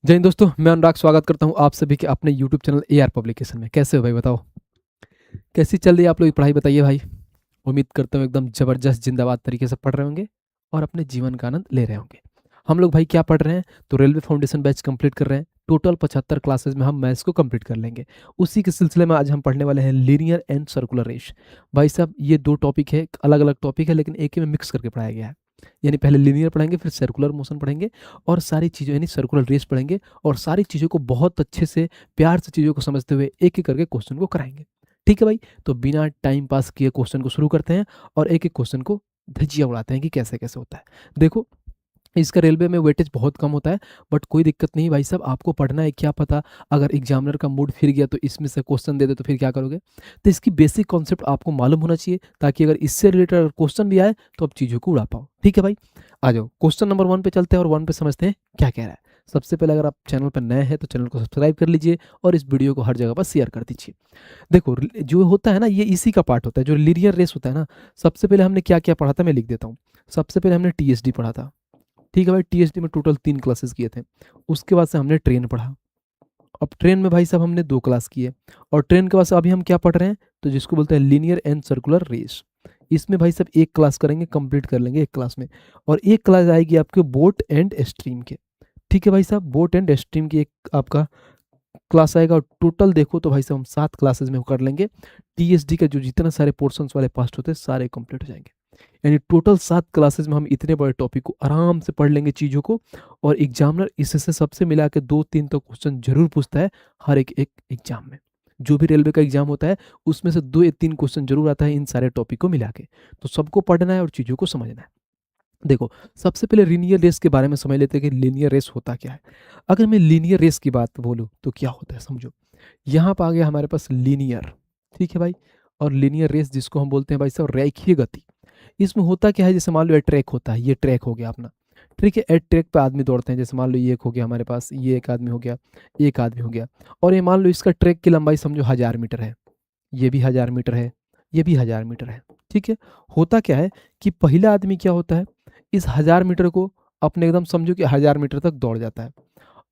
जय हिंद दोस्तों, मैं अनुराग स्वागत करता हूं आप सभी के अपने यूट्यूब चैनल एआर पब्लिकेशन में। कैसे हो भाई, बताओ कैसी चल रही है आप लोग की पढ़ाई, बताइए भाई। उम्मीद करता हूँ एकदम ज़बरदस्त जिंदाबाद तरीके से पढ़ रहे होंगे और अपने जीवन का आनंद ले रहे होंगे। हम लोग भाई क्या पढ़ रहे हैं, तो रेलवे फाउंडेशन बैच कंप्लीट कर रहे हैं। टोटल 75 क्लासेज में हम मैथ्स को कंप्लीट कर लेंगे। उसी के सिलसिले में आज हम पढ़ने वाले हैं लीनियर एंड सर्कुलर रेश। भाई साहब ये दो टॉपिक है, अलग अलग टॉपिक है, लेकिन एक ही में मिक्स करके पढ़ाया गया है। यानी पहले लीनियर पढ़ेंगे, फिर सर्कुलर मोशन पढ़ेंगे और सारी चीज़ों यानी सर्कुलर रेस पढ़ेंगे और सारी चीज़ों को बहुत अच्छे से प्यार से चीज़ों को समझते हुए एक एक करके क्वेश्चन को कराएंगे। ठीक है भाई, तो बिना टाइम पास किए क्वेश्चन को शुरू करते हैं और एक एक क्वेश्चन को धज्जियाँ उड़ाते हैं कि कैसे कैसे होता है। देखो, इसका रेलवे में वेटेज बहुत कम होता है, बट कोई दिक्कत नहीं भाई साहब, आपको पढ़ना है। क्या पता अगर एग्जामिनर का मूड फिर गया तो इसमें से क्वेश्चन दे दे तो फिर क्या करोगे। तो इसकी बेसिक कॉन्सेप्ट आपको मालूम होना चाहिए, ताकि अगर इससे रिलेटेड अगर क्वेश्चन भी आए तो आप चीज़ों को उड़ा पाओ। ठीक है भाई, आ जाओ क्वेश्चन नंबर 1 पे चलते हैं और 1 पे समझते हैं क्या कह रहा है। सबसे पहले अगर आप चैनल पर नए हैं तो चैनल को सब्सक्राइब कर लीजिए और इस वीडियो को हर जगह पर शेयर कर दीजिए। देखो, जो होता है ना, ये इसी का पार्ट होता है, जो लीनियर रेस होता है ना। सबसे पहले हमने क्या क्या पढ़ा था, मैं लिख देता हूँ। सबसे पहले हमने टीएसडी पढ़ा था। ठीक है भाई, टीएसडी में टोटल 3 क्लासेस किए थे। उसके बाद से हमने ट्रेन पढ़ा। अब ट्रेन में भाई साहब हमने 2 क्लास किए और ट्रेन के बाद से अभी हम क्या पढ़ रहे हैं, तो जिसको बोलते हैं लीनियर एंड सर्कुलर रेस। इसमें भाई साहब एक क्लास करेंगे, कंप्लीट कर लेंगे एक क्लास में। और एक क्लास आएगी आपके बोट एंड स्ट्रीम के। ठीक है भाई साहब, बोट एंड स्ट्रीम की एक आपका क्लास आएगा और टोटल देखो तो भाई साहब हम 7 क्लासेस में कर लेंगे। टीएसडी का जो जितना सारे पोर्शंस वाले पास्ट होते हैं सारे कंप्लीट हो जाएंगे। यानी टोटल 7 क्लासेस में हम इतने बड़े टॉपिक को आराम से पढ़ लेंगे चीज़ों को। और एग्जामिनर इससे सबसे मिला के 2-3 तो क्वेश्चन जरूर पूछता है हर एक एक एग्जाम में। जो भी रेलवे का एग्जाम होता है उसमें से 2 या 3 क्वेश्चन जरूर आता है इन सारे टॉपिक को मिला के। तो सबको पढ़ना है और चीज़ों को समझना है। देखो, सबसे पहले लीनियर रेस के बारे में समझ लेते हैं कि लीनियर रेस होता क्या है। अगर मैं लीनियर रेस की बात बोलूँ तो क्या होता है समझो। यहाँ पर आ गया हमारे पास लीनियर। ठीक है भाई, और लीनियर रेस जिसको हम बोलते हैं भाई साहब रेखीय गति। इसमें होता क्या है, जैसे मान लो ये ट्रैक होता है, ये ट्रैक हो गया अपना। ठीक है, एट ट्रैक पे आदमी दौड़ते हैं, जैसे मान लो ये एक हो गया हमारे पास, ये एक आदमी हो गया, एक आदमी हो गया। और ये मान लो इसका ट्रैक की लंबाई समझो 1000 मीटर है, ये भी 1000 मीटर है, ये भी 1000 मीटर है। ठीक है, होता क्या है कि पहला आदमी क्या होता है, इस 1000 मीटर को अपने एकदम समझो कि 1000 मीटर तक दौड़ जाता है।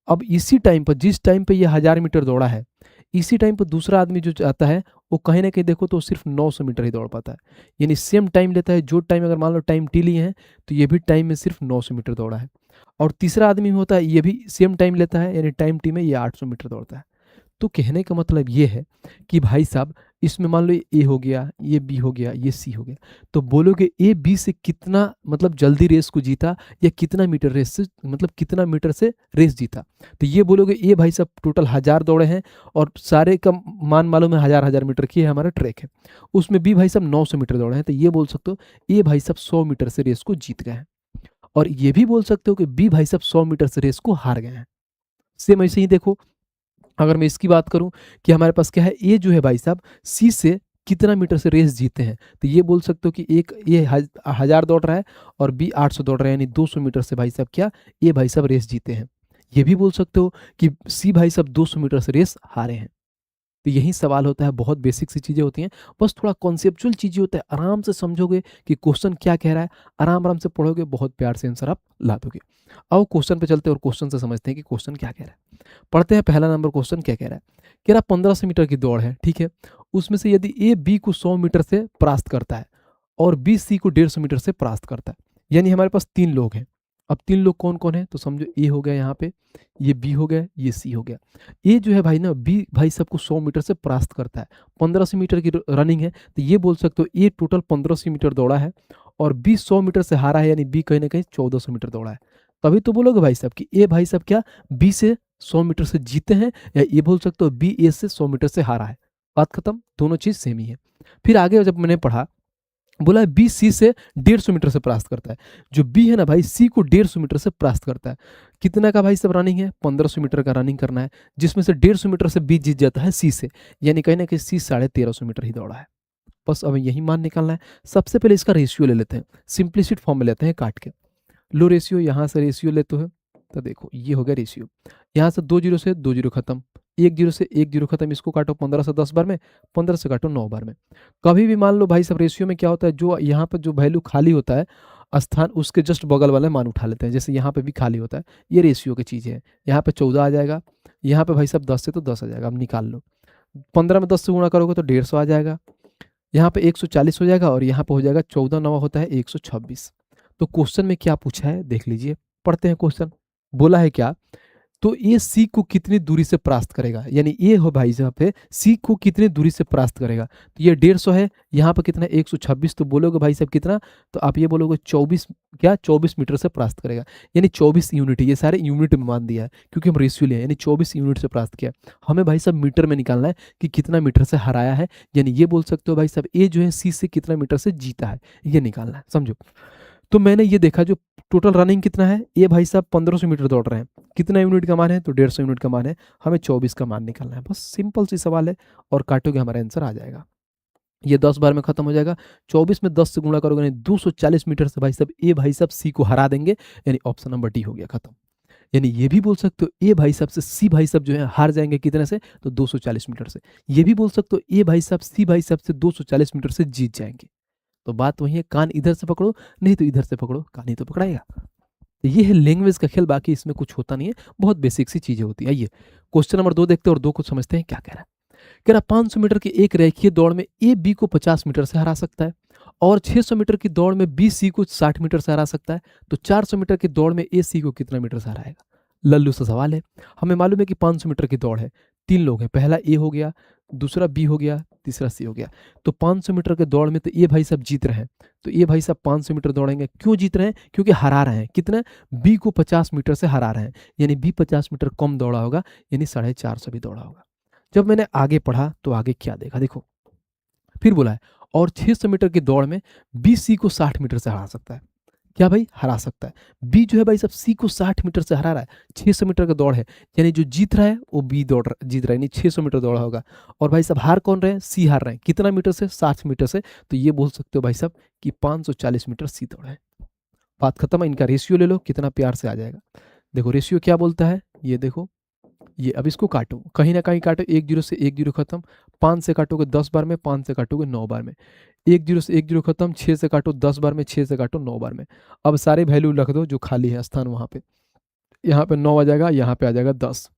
अब इसी टाइम पर, जिस टाइम पे ये 1000 मीटर दौड़ा है, इसी टाइम पर दूसरा आदमी जो आता है वो कहीं ना कहीं देखो तो सिर्फ 900 मीटर ही दौड़ पाता है। यानी सेम टाइम लेता है, जो टाइम अगर मान लो टाइम टी लिए हैं तो ये भी टाइम में सिर्फ 900 मीटर दौड़ा है। और तीसरा आदमी होता है, ये भी सेम टाइम लेता है, यानी टाइम टी में ये 800 मीटर दौड़ता है। तो कहने का मतलब ये है कि भाई साहब, इसमें मान लो ए हो गया, ये बी हो गया, ये सी हो गया। तो बोलोगे ए बी से कितना मतलब जल्दी रेस को जीता, या कितना मीटर रेस से मतलब कितना मीटर से रेस जीता। तो ये बोलोगे ए भाई साहब टोटल 1000 दौड़े हैं और सारे का मान मालूम है 1000 मीटर की है हमारा ट्रैक है। उसमें बी भाई साहब 900 मीटर दौड़े हैं, तो ये बोल सकते हो ए भाई साहब 100 मीटर से रेस को जीत गए हैं। और ये भी बोल सकते हो कि बी भाई साहब 100 मीटर से रेस को हार गए हैं। सेम ऐसे ही देखो, अगर मैं इसकी बात करूं कि हमारे पास क्या है, ए जो है भाई साहब सी से कितना मीटर से रेस जीते हैं, तो ये बोल सकते हो कि एक ये 1000 दौड़ रहा है और बी 800 दौड़ रहा है, यानी 200 मीटर से भाई साहब क्या ये भाई साहब रेस जीते हैं। ये भी बोल सकते हो कि सी भाई साहब 200 मीटर से रेस हारे हैं। तो यही सवाल होता है, बहुत बेसिक सी चीज़ें होती हैं, बस थोड़ा कॉन्सेप्चुअल चीज़ें होता है। आराम से समझोगे कि क्वेश्चन क्या कह रहा है, आराम आराम से पढ़ोगे, बहुत प्यार से आंसर आप ला दोगे। आओ क्वेश्चन पे चलते हैं और क्वेश्चन से समझते हैं कि क्वेश्चन क्या कह रहा है। पढ़ते हैं पहला नंबर क्वेश्चन क्या कह रहा है। कह रहा 1500 मीटर की दौड़ है, ठीक है। उसमें से यदि ए बी को 100 मीटर से परास्त करता है और बी सी को 150 मीटर से परास्त करता है, यानी हमारे पास 3 लोग हैं। अब 3 लोग कौन कौन है, तो समझो ए हो गया यहाँ पे, ये बी हो गया, ये सी हो गया। ए जो है भाई ना, बी भाई सबको 100 मीटर से परास्त करता है। 1500 मीटर की रनिंग है, तो ये बोल सकते हो ए टोटल 1500 मीटर दौड़ा है और बी 100 मीटर से हारा है, यानी बी कहीं ना कहीं 1400 मीटर दौड़ा है। तभी तो बोलोगे भाई साहब कि ए भाई साहब क्या बी से 100 मीटर से जीते हैं, या ये बोल सकते हो बी ए से 100 मीटर से हारा है। बात खत्म, दोनों चीज सेम ही है। फिर आगे जब मैंने पढ़ा, बोला बी सी से 150 मीटर से परास्त करता है। जो बी है ना भाई, सी को 150 मीटर से परास्त करता है। कितना का भाई सब रनिंग है, 1500 मीटर का रनिंग करना है, जिसमें से 150 मीटर से बी जीत जाता है सी से, यानी कहीं ना कहीं सी 1350 मीटर ही दौड़ा है। बस अब यही मान निकालना है। सबसे पहले इसका रेशियो ले लेते हैं, सिंप्लिसिट फॉर्म में लेते हैं काट के। लो रेशियो, यहाँ से रेशियो लेते हो तो देखो ये हो गया रेशियो। यहाँ से 2 जीरो से 2 जीरो खत्म, 1 जीरो से 1 जीरो खत्म। इसको काटो 15 से 10 बार में, 15 से काटो 9 बार में। कभी भी मान लो भाई सब रेशियो में क्या होता है, जो यहाँ पर जो वैल्यू खाली होता है, स्थान उसके जस्ट बगल वाले मान उठा लेते हैं। जैसे यहाँ पे भी खाली होता है, ये रेशियो की चीज़ें हैं। यहाँ पे 14 आ जाएगा, यहाँ पे भाई साहब 10 से तो 10 आ जाएगा, अब निकाल लो। 15 में 10 से गुणा करोगे तो 150 आ जाएगा, यहाँ पे 140 हो जाएगा और यहाँ पे हो जाएगा 14 9 होता है 126। तो क्वेश्चन में क्या पूछा है देख लीजिए, पढ़ते हैं क्वेश्चन। बोला है क्या, तो ये सी को कितनी दूरी से परास्त करेगा, यानी ये हो भाई साहब पे सी को कितनी दूरी से परास्त करेगा। तो ये 150 है, यहाँ पर कितना 126, तो बोलोगे भाई साहब कितना, तो आप ये बोलोगे 24, क्या 24 मीटर से परास्त करेगा, यानी 24 यूनिट। ये सारे यूनिट में मान दिया है क्योंकि हम रेशियो लिए, यानी 24 यूनिट से परास्त किया। हमें भाई साहब मीटर में निकालना है कि कितना मीटर से हराया है, यानी ये बोल सकते हो भाई साहब ये जो है सी से कितना मीटर से जीता है, ये निकालना है, समझो। तो मैंने ये देखा जो टोटल रनिंग कितना है, ये भाई साहब 1500 मीटर दौड़ रहे हैं, कितना यूनिट का मान है, तो 150 यूनिट का मान है, हमें 24 का मान निकालना है। बस सिंपल सी सवाल है और काटोगे हमारा आंसर आ जाएगा। ये 10 बार में खत्म हो जाएगा, 24 में 10 से गुणा करोगे यानी 240 मीटर से भाई साहब ए भाई साहब सी को हरा देंगे, यानी ऑप्शन नंबर डी हो गया खत्म। यानी ये भी बोल सकते हो ए भाई साहब से सी भाई साहब जो है हार जाएंगे कितने से, तो 240 मीटर से। ये भी बोल सकते हो ए भाई साहब सी भाई साहब से 240 मीटर से जीत जाएंगे। तो बात वही है, कान इधर से पकड़ो नहीं तो इधर से पकड़ो, कान ही तो पकड़ाएगा। तो ये है लैंग्वेज का खेल, बाकी इसमें कुछ होता नहीं है, बहुत बेसिक सी चीजें होती है। आइए क्वेश्चन नंबर 2 देखते हैं और 2 को समझते हैं क्या कह रहा है। कह रहा 500 मीटर की एक रेखीय दौड़ में ए बी को 50 मीटर से हरा सकता है और 600 मीटर की दौड़ में बी सी को 60 मीटर से हरा सकता है, तो 400 मीटर की दौड़ में ए सी को कितना मीटर से हराएगा। लल्लू सा सवाल है। हमें मालूम है कि 500 मीटर की दौड़ है, 3 लोग हैं, पहला ए हो गया, दूसरा बी हो गया, तीसरा सी हो गया। तो 500 मीटर के दौड़ में तो ये भाई साहब जीत रहे हैं, तो ये भाई साहब 500 मीटर दौड़ेंगे। क्यों जीत रहे हैं, क्योंकि हरा रहे हैं, कितना, बी को 50 मीटर से हरा रहे हैं, यानी बी 50 मीटर कम दौड़ा होगा, यानी 450 भी दौड़ा होगा। जब मैंने आगे पढ़ा तो आगे क्या देखा, देखो फिर बोला है और 600 मीटर की दौड़ में बी सी को 60 मीटर से हरा सकता है। क्या भाई, हरा सकता है। बी जो है भाई साहब सी को 60 मीटर से हरा रहा है, 600 मीटर का दौड़ है, यानी जो जीत रहा है वो बी जीत रहा है, यानी 600 मीटर दौड़ा होगा। और भाई साहब हार कौन रहे हैं, सी हार रहे हैं, कितना मीटर से, 60 मीटर से। तो ये बोल सकते हो भाई साहब कि 540 मीटर सी दौड़ा है। बात खत्म है। इनका रेशियो ले लो, कितना प्यार से आ जाएगा। देखो रेशियो क्या बोलता है, ये देखो, ये अब इसको काटो, कहीं ना कहीं काटो, 1 0 से 1 0 खत्म, 5 से काटोगे 10 बार में, 5 से काटोगे 9 बार में, 1 0 से 1 0 खत्म, 6 से काटो 10 बार में, 6 से काटो 9 बार में। अब सारे वैल्यू रख दो जो खाली है स्थान वहाँ पे, यहाँ पे 9 आ जाएगा, यहाँ पे आ जाएगा 10,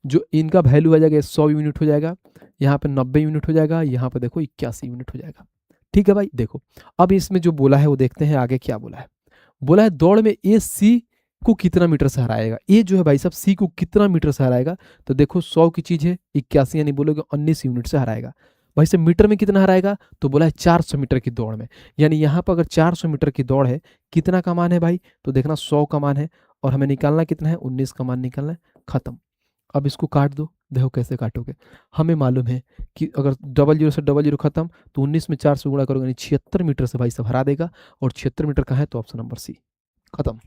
जो इनका वैल्यू आ जाएगा 100 यूनिट हो जाएगा, यहाँ पे 90 यूनिट हो जाएगा, यहाँ पे देखो 81 यूनिट हो जाएगा। ठीक है भाई, देखो अब इसमें जो बोला है वो देखते हैं आगे क्या बोला है। बोला है दौड़ में ए सी को कितना मीटर से हराएगा, ए जो है भाई साहब सी को कितना मीटर से हराएगा। तो देखो 100 की चीज है, 81 यानी बोलोगे 19 यूनिट से हराएगा। भाई साहब मीटर में कितना हराएगा, तो बोला है 400 मीटर की दौड़ में, यानी यहाँ पर अगर 400 मीटर की दौड़ है, कितना का मान है भाई, तो देखना 100 का मान है और हमें निकालना कितना है, 19 का मान निकालना है, खत्म। अब इसको काट दो, देखो कैसे काटोगे। हमें मालूम है कि अगर 00 से 00 खत्म, तो 19 में 4 से गुणा करोगे यानी 76 मीटर से भाई साहब हरा देगा, और 76 मीटर का है तो ऑप्शन नंबर सी, खत्म।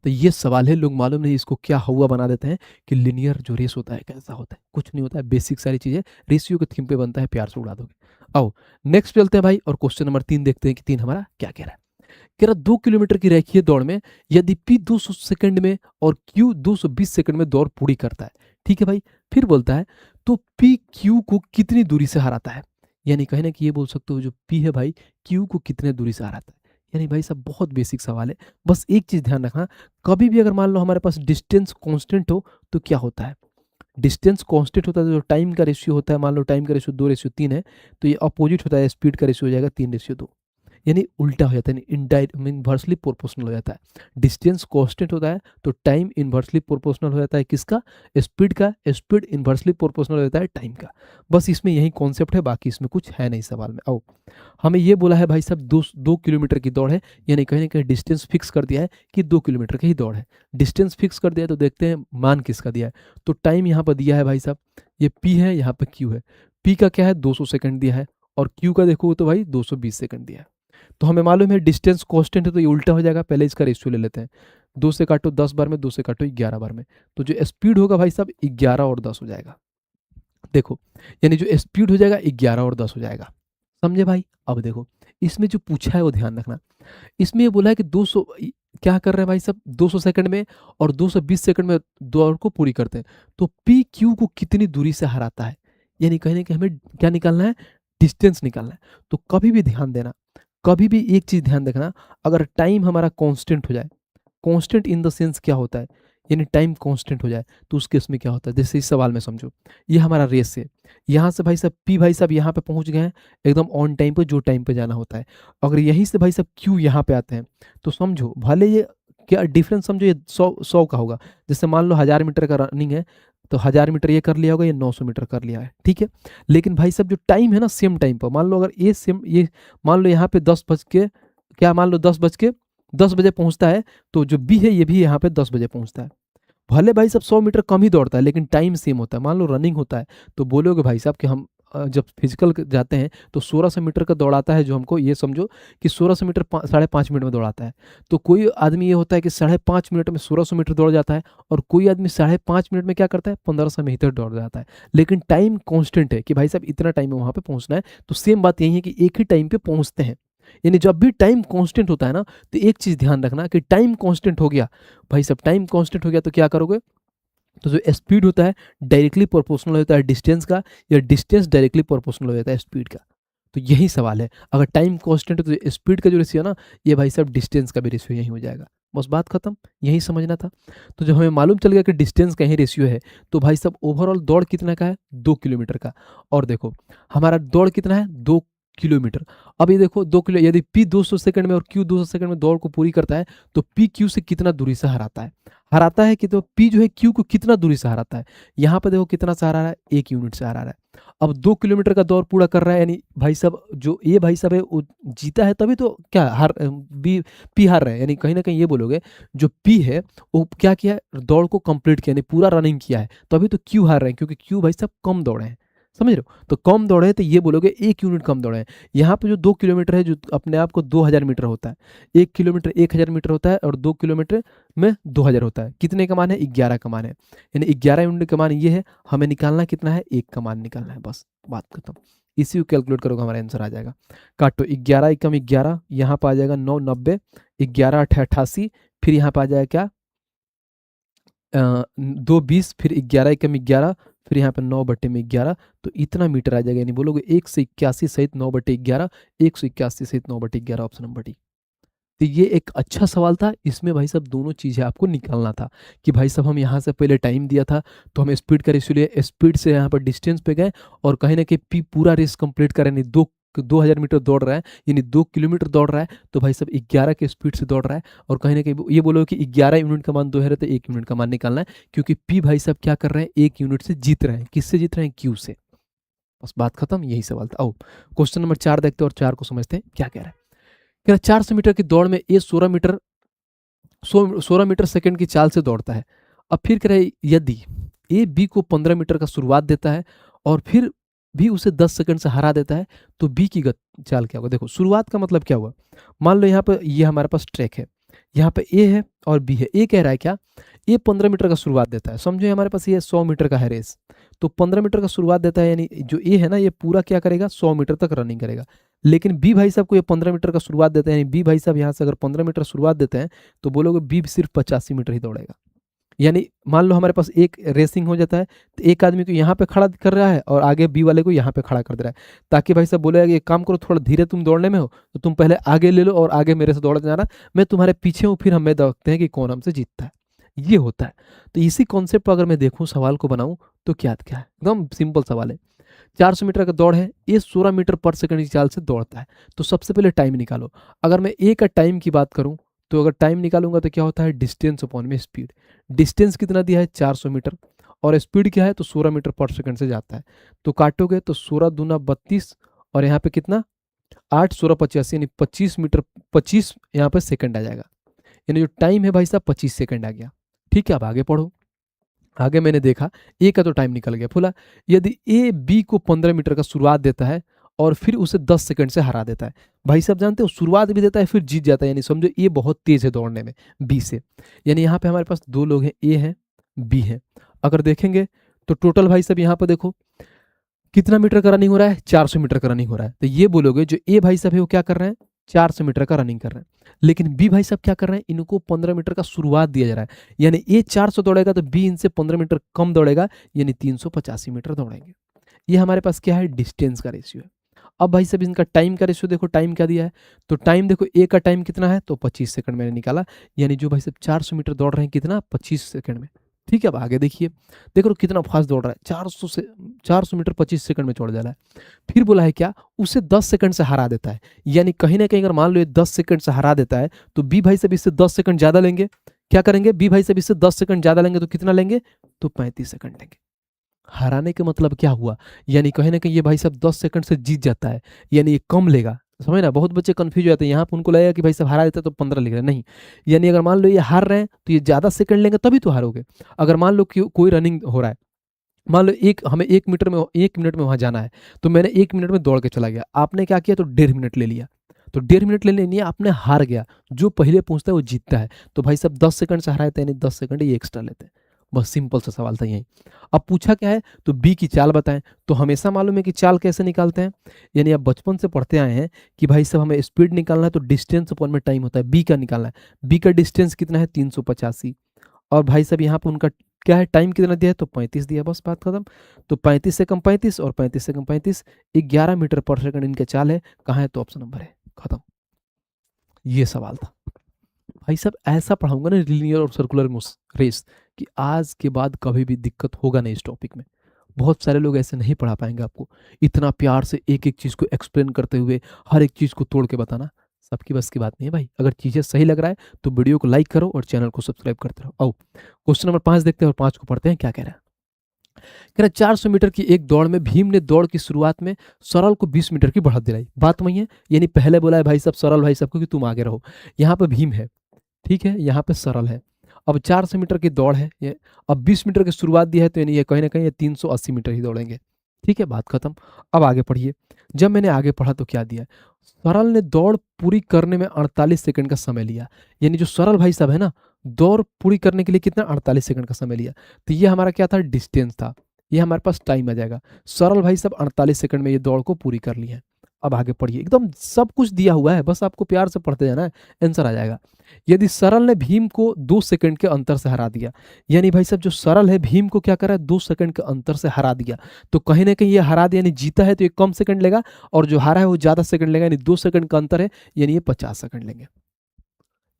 तो ये सवाल है, लोग मालूम नहीं इसको क्या हुआ बना देते हैं कि लिनियर जो रेस होता है कैसा होता है, कुछ नहीं होता है, बेसिक सारी चीजें रेशियो के थीम पे बनता है, प्यार से उड़ा दोगे। आओ नेक्स्ट चलते हैं भाई और क्वेश्चन नंबर 3 देखते हैं कि 3 हमारा क्या कह रहा है। कह रहा 2 किलोमीटर की रेखीय दौड़ में यदि पी 200 सेकंड में और क्यू 220 सेकंड में दौड़ पूरी करता है, ठीक है भाई, फिर बोलता है तो पी क्यू को कितनी दूरी से हराता है, यानी कहीं ना कि ये बोल सकते हो जो पी है भाई क्यू को कितने दूरी से हराता है। यानी भाई साहब बहुत बेसिक सवाल है, बस एक चीज ध्यान रखना, कभी भी अगर मान लो हमारे पास डिस्टेंस कांस्टेंट हो तो क्या होता है, डिस्टेंस कांस्टेंट होता है, जो टाइम का रेशियो होता है, मान लो टाइम का रेशियो 2:3 है, तो ये अपोजिट होता है, स्पीड का रेशियो हो जाएगा 3:2, यानी उल्टा हो जाता है, इनवर्सली प्रोपोर्शनल हो जाता है। डिस्टेंस कांस्टेंट होता है तो टाइम इनवर्सली प्रोपोर्शनल हो जाता है, किसका, स्पीड का, स्पीड इनवर्सली प्रोपोर्शनल हो जाता है टाइम का। बस इसमें यही कॉन्सेप्ट है, बाकी इसमें कुछ है नहीं सवाल में। आओ हमें ये बोला है भाई साहब 2 किलोमीटर की दौड़ है, यानी कहीं ना कहीं डिस्टेंस फिक्स कर दिया है कि 2 किलोमीटर की ही दौड़ है, डिस्टेंस फिक्स कर दिया है, तो देखते हैं मान किसका दिया है। तो टाइम यहाँ पर दिया है भाई साहब, ये पी है, यहाँ पर क्यू है, पी का क्या है 200 सेकंड दिया है, और क्यू का देखो तो भाई 220 सेकंड दिया है। तो हमें मालूम है डिस्टेंस कांस्टेंट है तो ये उल्टा हो जाएगा, पहले इसका रेशियो ले लेते हैं, 2 से काटो 10 बार में, 2 से काटो 11 बार में, तो जो स्पीड होगा भाई साहब 11 और 10 हो जाएगा। देखो यानी जो स्पीड हो जाएगा 11 और 10 हो जाएगा, समझे भाई। अब देखो इसमें जो पूछा है वो ध्यान रखना, इसमें ये बोला है कि 200 क्या कर रहे हैं भाई साहब 200 सेकंड में और 220 सेकंड में दौड़ को पूरी करते हैं, तो पी क्यू को कितनी दूरी से हराता है, यानी कहीं ना कहीं हमें क्या निकालना है, डिस्टेंस निकालना है। तो कभी भी ध्यान देना, कभी भी एक चीज़ ध्यान रखना, अगर टाइम हमारा कांस्टेंट हो जाए, कांस्टेंट इन द सेंस क्या होता है, यानी टाइम कांस्टेंट हो जाए, तो उस केस में क्या होता है, जैसे इस सवाल में समझो, ये हमारा रेस है, यहाँ से भाई साहब पी भाई साहब यहाँ पे पहुँच गए हैं एकदम ऑन टाइम पे, जो टाइम पे जाना होता है। अगर यहीं से भाई साहब क्यू यहाँ पे आते हैं, तो समझो भले ये क्या डिफरेंस, समझो ये 100 का होगा। जैसे मान लो 1000 मीटर का रनिंग है, तो 1000 मीटर ये कर लिया होगा, ये 900 मीटर कर लिया है, ठीक है। लेकिन भाई साहब जो टाइम है ना, सेम टाइम पर मान लो, अगर ये सेम, ये मान लो यहाँ पे 10 बज के, क्या मान लो 10 बजे पहुंचता है, तो जो बी है ये भी यहाँ पे 10 बजे पहुंचता है। भले भाई साहब 100 मीटर कम ही दौड़ता है, लेकिन टाइम सेम होता है। मान लो रनिंग होता है, तो बोलोगे भाई साहब कि हम जब फिजिकल जाते हैं तो 1600 मीटर का दौड़ाता है, जो हमको ये समझो कि 1600 मीटर 5.5 मिनट में दौड़ाता है। तो कोई आदमी ये होता है कि 5.5 मिनट में 1600 मीटर दौड़ जाता है, और कोई आदमी 5.5 मिनट में क्या करता है, 1500 मीटर दौड़ जाता है। लेकिन टाइम कांस्टेंट है कि भाई साहब इतना टाइम में वहाँ पे पहुँचना है। तो सेम बात यही है कि एक ही टाइम पे पहुँचते हैं। यानी जब भी टाइम कांस्टेंट होता है ना, तो एक चीज़ ध्यान रखना कि टाइम कांस्टेंट हो गया, भाई साहब टाइम कांस्टेंट हो गया तो क्या करोगे, तो जो स्पीड होता है डायरेक्टली प्रोपोर्शनल होता है डिस्टेंस का, या डिस्टेंस डायरेक्टली प्रोपोर्शनल हो जाता है स्पीड का। तो यही सवाल है, अगर टाइम कांस्टेंट है तो स्पीड का जो रेशियो है ना, ये भाई साहब डिस्टेंस का भी रेशियो यही हो जाएगा। बस बात खत्म, यही समझना था। तो जब हमें मालूम चल गया कि डिस्टेंस का ही रेशियो है, तो भाई साहब ओवरऑल दौड़ कितना का है, 2 किलोमीटर का। और देखो हमारा दौड़ कितना है, 2 किलोमीटर। अब ये देखो 2 किलो, यदि पी 200 सेकंड में और क्यू 200 सेकंड में दौड़ को पूरी करता है, तो पी क्यू से कितना दूरी से हराता है कि, तो पी जो है क्यू को कितना दूरी से हराता है। यहाँ पे देखो कितना से हरा रहा है, 1 यूनिट से हरा रहा है। अब 2 किलोमीटर का दौड़ पूरा कर रहा है, यानी भाई साहब जो ये भाई साहब है वो जीता है, तभी तो क्या हार बी पी हार रहे हैं। यानी कहीं ना कहीं ये बोलोगे, जो पी है वो क्या किया है, दौड़ को कंप्लीट किया, यानी पूरा रनिंग किया है, तभी तो क्यू हार रहे हैं, क्योंकि क्यू भाई साहब कम दौड़े हैं। समझ रहे हो, तो कम दौड़े हैं तो ये बोलोगे 1 यूनिट कम दौड़े हैं। यहाँ पे जो 2 किलोमीटर है, जो अपने आप को 2000 मीटर होता है, 1 किलोमीटर 1000 मीटर होता है, और 2 किलोमीटर में 2000 होता है। कितने का मान है, 11 का मान है, यानी 11 यूनिट का मान ये है। हमें निकालना कितना है, 1 का मान निकालना है, बस बात खत्म। इसी को कैलकुलेट करोगे हमारा आंसर आ जाएगा। काटो, 11 एकम 11, यहाँ पर आ जाएगा 9 90, 11 8 88, फिर यहाँ पर आ जाएगा क्या, 2 20, फिर 11 एकम 11, फिर यहाँ पे 9/11, तो इतना मीटर आ जाएगा। यानी बोलोगे 181 सहित 9/11, 181 सहित 9/11, ऑप्शन नंबर डी। तो ये एक अच्छा सवाल था, इसमें भाई साहब दोनों चीज़ें आपको निकालना था कि भाई साहब हम यहाँ से पहले टाइम दिया था, तो हम स्पीड का रेशियो लिए, स्पीड से यहाँ पर डिस्टेंस पे गए, और कहीं ना कहीं पी पूरा रेस कंप्लीट करें, नहीं 2000 मीटर दौड़ रहा है, यानी 2 किलोमीटर दौड़ रहा है, तो भाई साहब 11 के स्पीड से दौड़ रहा है। और कहीं ना कहीं ये बोलो कि 11 यूनिट का मान 2 है, तो 1 यूनिट का मान निकालना है, क्योंकि पी भाई साहब क्या कर रहे हैं, 1 यूनिट से जीत रहे हैं। किससे जीत रहे हैं, क्यू से। बस बात खत्म, यही सवाल था। आओ क्वेश्चन नंबर 4 देखते हैं, और 4 को समझते हैं क्या कह रहा है। कह रहा 400 मीटर की दौड़ में ए 16 मीटर सेकंड की चाल से दौड़ता है। अब फिर कह रहे यदि ए बी को 15 मीटर का शुरुआत देता है, और फिर भी उसे 10 सेकंड से हरा देता है, तो बी की चाल क्या होगा। देखो शुरुआत का मतलब क्या हुआ, मान लो यहाँ पर ये हमारे पास ट्रैक है, यहाँ पे ए है और बी है। ए कह रहा है क्या, ए 15 मीटर का शुरुआत देता है, समझो हमारे पास ये 100 मीटर का है रेस, तो 15 मीटर का शुरुआत देता है, यानी जो ए है ना ये पूरा क्या करेगा, 100 मीटर तक रनिंग करेगा। लेकिन बी भाई साहब को ये 15 मीटर का शुरुआत देते हैं, यानी बी भाई साहब यहाँ से अगर 15 मीटर शुरुआत देते हैं, तो बोलोगे बी सिर्फ 85 मीटर ही दौड़ेगा। यानी मान लो हमारे पास एक रेसिंग हो जाता है, तो एक आदमी को यहाँ पे खड़ा कर रहा है, और आगे बी वाले को यहाँ पे खड़ा कर दे रहा है, ताकि भाई साहब बोलेगा कि एक काम करो, थोड़ा धीरे तुम दौड़ने में हो, तो तुम पहले आगे ले लो और आगे मेरे से दौड़ जाना, मैं तुम्हारे पीछे हूँ, फिर हमें देखते हैं कि कौन हमसे जीतता है। ये होता है। तो इसी कॉन्सेप्ट पर अगर मैं देखूँ, सवाल को बनाऊँ, तो क्या क्या है, एकदम सिंपल सवाल है। 400 मीटर का दौड़ है, ये 16 मीटर पर सेकंड की चाल से दौड़ता है, तो सबसे पहले टाइम निकालो। अगर मैं ए का टाइम की बात करूं, तो अगर टाइम निकालूंगा तो क्या होता है, डिस्टेंस अपॉन में स्पीड। डिस्टेंस कितना दिया है, 400 मीटर, और स्पीड क्या है, तो 16 मीटर पर सेकंड से जाता है। तो काटोगे तो 16 दूना 32, और यहाँ पे कितना 8 16 85, यानी 25 मीटर, 25 यहाँ पे सेकंड आ जाएगा। यानी जो टाइम है भाई साहब 25 सेकंड आ गया। ठीक है, अब आगे पढ़ो। आगे मैंने देखा ए का तो टाइम निकल गया फुला। यदि ए बी को 15 मीटर का शुरुआत देता है, और फिर उसे 10 सेकंड से हरा देता है, भाई साहब जानते हो शुरुआत भी देता है फिर जीत जाता है, यानी समझो ये बहुत तेज है दौड़ने में बी से। यानी यहाँ पे हमारे पास दो लोग हैं, ए है बी है। अगर देखेंगे तो टोटल भाई साहब यहाँ पर देखो कितना मीटर का रनिंग हो रहा है, 400 मीटर का रनिंग हो रहा है। तो ये बोलोगे जो ए भाई साहब है वो क्या कर रहे हैं, 400 मीटर का रनिंग कर रहे हैं। लेकिन बी भाई साहब क्या कर रहे हैं, इनको 15 मीटर का शुरुआत दिया जा रहा है, यानी ए 400 दौड़ेगा तो बी इनसे 15 मीटर कम दौड़ेगा, यानी 385 मीटर दौड़ेंगे। ये हमारे पास क्या है, डिस्टेंस का रेशियो है। अब भाई साहब इनका टाइम का रेशियो देखो, टाइम क्या दिया है, तो टाइम देखो ए का टाइम कितना है, तो 25 सेकंड मैंने निकाला, यानी जो भाई साहब 400 मीटर दौड़ रहे हैं कितना, 25 सेकंड में। ठीक है, अब आगे देखिए, देखो कितना फास्ट दौड़ रहा है, 400 मीटर 25 सेकंड में छोड़ जा रहा है। फिर बोला है क्या, उसे 10 सेकंड से हरा देता है, यानी कहीं ना कहीं अगर मान लो ये 10 सेकंड से हरा देता है, तो बी भाई साहब इससे 10 सेकंड ज़्यादा लेंगे। क्या करेंगे, बी भाई साहब इससे 10 सेकंड ज़्यादा लेंगे तो कितना लेंगे, तो 35 सेकंड लेंगे। हराने का मतलब क्या हुआ, यानी कहीं ना कहीं ये भाई साहब 10 सेकंड से जीत जाता है, यानी ये कम लेगा। समझ ना, बहुत बच्चे कंफ्यूज हो जाते हैं, यहाँ पे उनको लगेगा कि भाई साहब हरा देता तो 15 लिख रहे हैं, नहीं, यानी अगर मान लो ये हार रहे हैं तो ये ज़्यादा सेकंड लेंगे तभी तो हारोगे। अगर मान लो कि कोई रनिंग हो रहा है, मान लो हमें 1 मिनट में वहाँ जाना है, तो मैंने 1 मिनट में दौड़ के चला गया, आपने क्या किया, तो 1.5 मिनट ले लिया, तो 1.5 मिनट ले लेनी है, आपने हार गया, जो पहले पहुंचता है वो जीतता है। तो भाई साहब 10 सेकंड से हराते हैं, यानी 10 सेकंड ये एक्स्ट्रा लेते हैं। बस सिंपल सा सवाल था यही। अब पूछा क्या है, तो बी की चाल बताएं, तो हमेशा मालूम है कि चाल कैसे निकालते हैं, यानी आप बचपन से पढ़ते आए हैं कि भाई साहब हमें स्पीड निकालना है तो डिस्टेंस अपॉन में टाइम होता है, बी का निकालना है, बी का डिस्टेंस कितना है 385, और भाई साहब यहाँ पर उनका क्या है, टाइम कितना दिया है, तो 35 दिया, बस बात खत्म। तो 35 से कम 35 और 35 से कम 35, 11 मीटर पर सेकंड इनके चाल है, कहाँ है, तो ऑप्शन नंबर है, खत्म। ये सवाल था भाई साहब, ऐसा पढ़ाऊंगा ना लीनियर और सर्कुलर रेस कि आज के बाद कभी भी दिक्कत होगा नहीं इस टॉपिक में। बहुत सारे लोग ऐसे नहीं पढ़ा पाएंगे आपको, इतना प्यार से एक एक चीज़ को एक्सप्लेन करते हुए हर एक चीज़ को तोड़ के बताना सबकी बस की बात नहीं है भाई। अगर चीज़ें सही लग रहा है तो वीडियो को लाइक करो और चैनल को सब्सक्राइब करते रहो। आओ क्वेश्चन नंबर 5 देखते हैं और 5 को पढ़ते हैं, क्या कह रहा है। कह रहा 400 मीटर की एक दौड़ में भीम ने दौड़ की शुरुआत में सरल को 20 मीटर की बढ़त दिलाई। बात वही है, यानी पहले बोला है भाई साहब सरल भाई साहब को कि तुम आगे रहो, यहाँ पे भीम है, ठीक है, यहाँ पे सरल है। अब 400 मीटर की दौड़ है ये, अब 20 मीटर की शुरुआत दी है, तो यानी ये कहीं ना कहीं ये 380 मीटर ही दौड़ेंगे। ठीक है, बात खत्म। अब आगे पढ़िए, जब मैंने आगे पढ़ा तो क्या दिया, सरल ने दौड़ पूरी करने में 48 सेकंड का समय लिया, यानी जो सरल भाई साहब है ना, दौड़ पूरी करने के लिए कितना 48 सेकंड का समय लिया, तो ये हमारा क्या था, डिस्टेंस था, ये हमारे पास टाइम आ जाएगा। सरल भाई साहब 48 सेकंड में ये दौड़ को पूरी कर ली है। अब आगे पढ़िए, एकदम सब कुछ दिया हुआ है, बस आपको प्यार से पढ़ते जाना है, आंसर आ जाएगा। यदि सरल ने भीम को 2 सेकंड के अंतर से हरा दिया, यानी भाई साहब जो सरल है भीम को क्या करा है, 2 सेकंड के अंतर से हरा दिया, तो कहीं ना कहीं ये हरा दिया, यानी जीता है तो ये कम सेकंड लेगा, और जो हारा है वो ज्यादा सेकंड लेगा, यानी 2 सेकंड का अंतर है, यानी ये 50 सेकंड लेंगे।